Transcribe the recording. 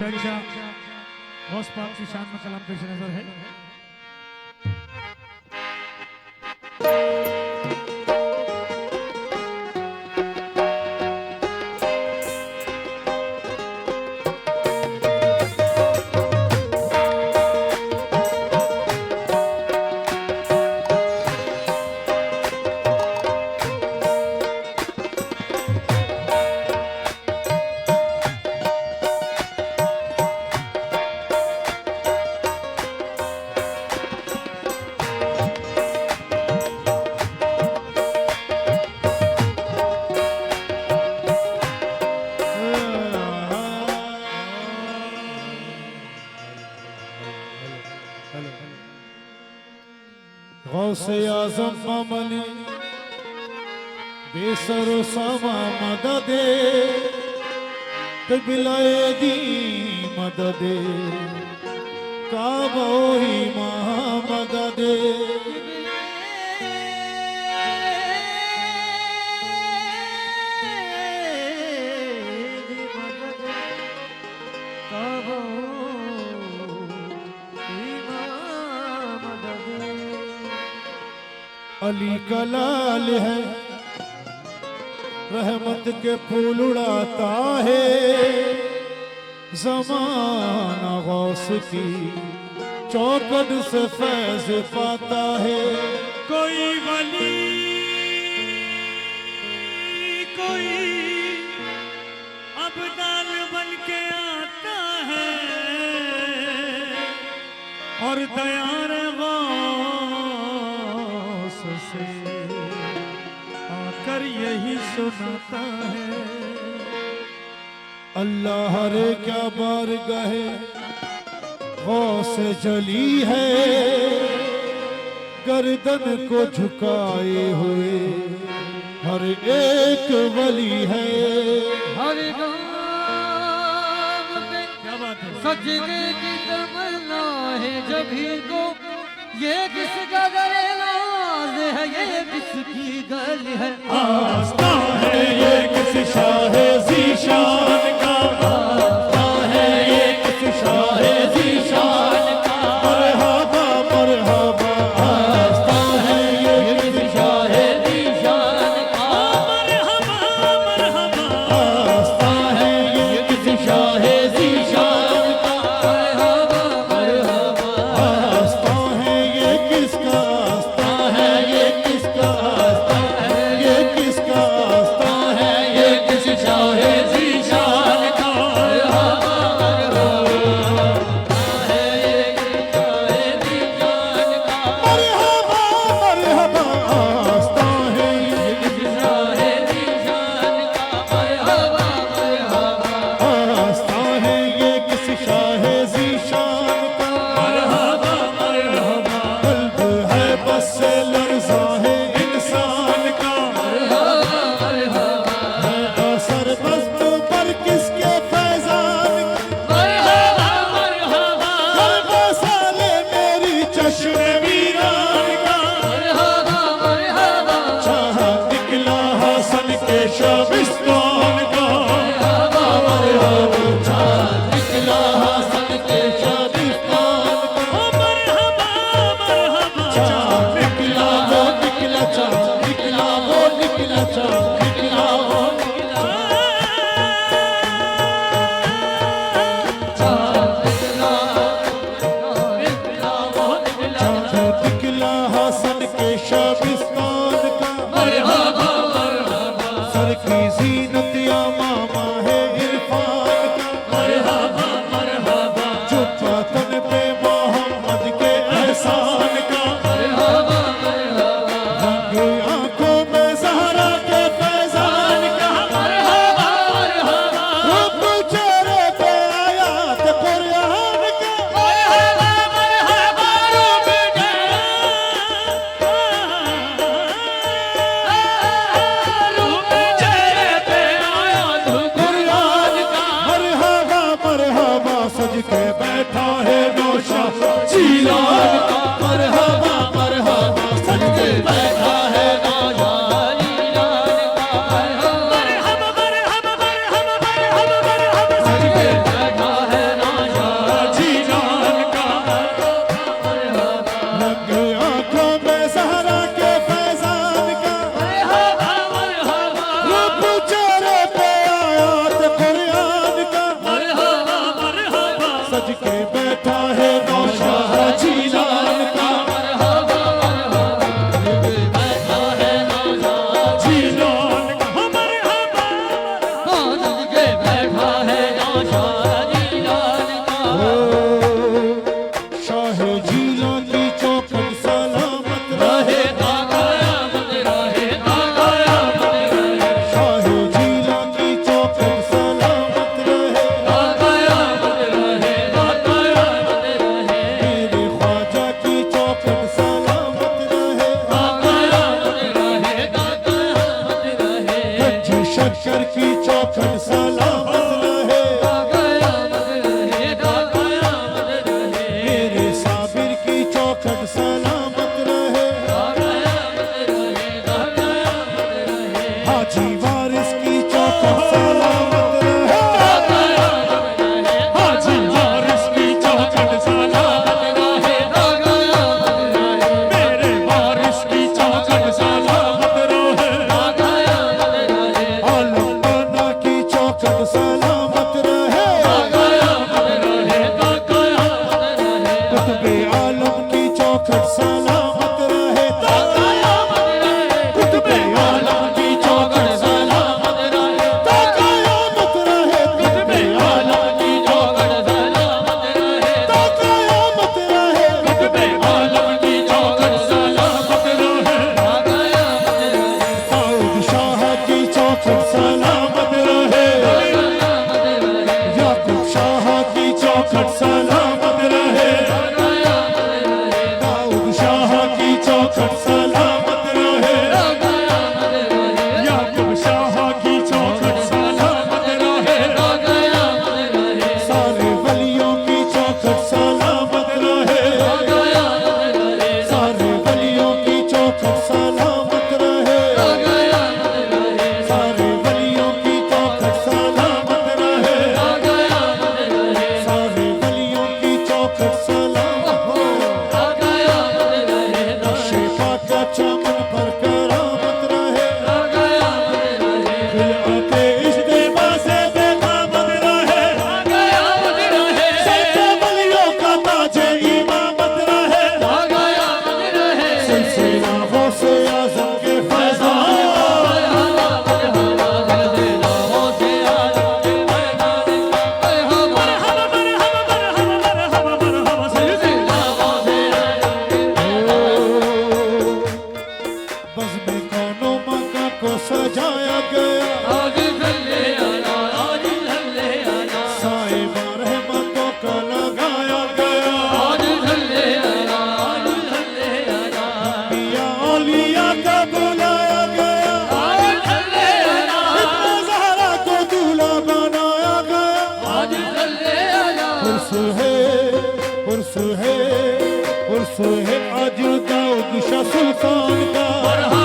गौस पाक की शान में कलाम पेश नजर है। गौसे आज़म मामली बेसरो सामा मददे तबिलाए दी मददे काबोई महा मददे अली का लाल है रहमत के फूल उड़ाता है ज़माना गौस की चौखट से फैज़ पाता है। कोई वली कोई अब्दाल बन के आता है और दयार से आकर यही सुनाता है। अल्लाह रे क्या बारगाहे गौस जली है गर्दन को झुकाए हुए हर एक वली है। हर गाम पे सजदे की तमन्ना है जभी को ये किसका गले है ये किसकी गल है आस्था है ये किस शाह ज़ीशान का आस्था है ये किस शाह ज़ीशान का मरहबा मरहबा आस्था है ये किस शाह ज़ीशान का मरहबा मरहबा आस्था है ये किस शाह ज़ीशान का मरहबा मरहबा आस्था है ये किसका सज के बैठा है नौशाह जीलान का जीलान का मरहबा सज के बैठा है नौशाह जीलान का शाह जीला की चौखट सलामत रहे शाह जीला की चौखट सलामत रहे मेरे ख्वाजा की चौखट सलामत रहे कच्ची शक्कर की चौखट सलामत रहे मेरे साबिर की चौखट सलामत रहे हाजी वारिस की चौखट सलामत रहे हाजी वारिस की चौखट सलामत मेरे वारिस की चौखट सलामत रहे आलम पाना की चौखट सलामत रहे कुतुबे आलम की चौखट सलामत रहे कुतुबे आलम की चौखट सलामत रहे कयामत रहे कुतुबे आलम की चौखट सलामत रहे कयामत रहे कुतुबे आलम की चौखट सलामत रहे दाऊद शाह की चौखट सलामत रहे याकूब शाह की चौखट सलामत रहे दाऊद शाह की चौखट सलामत रहे याकूब शाह की चौखट सलामत रहे सारे वलियों की चौखट सलामत रहे सारे वलियों की चौखट सलामत रहे सारे वलियों की चौखट सलामत रहे सारे वलियों की चौखट सलामत रहे शेफा का चमन पर करामत रहे खिलआते इज्तिमा से बेखामत रहे सबसे वलियों का ताजे इमामत रहे सिलसिला गौसे आज़म के फैज़ान बज़्म कौनो मका को सजाया गया साहिबा रहमतों का लगाया गया पिया औलिया का बुलाया गया इतना ज़हरा को दूल्हा बनाया गया उर्स है उर्स है उर्स है आज दाऊद शाह सुल्तान का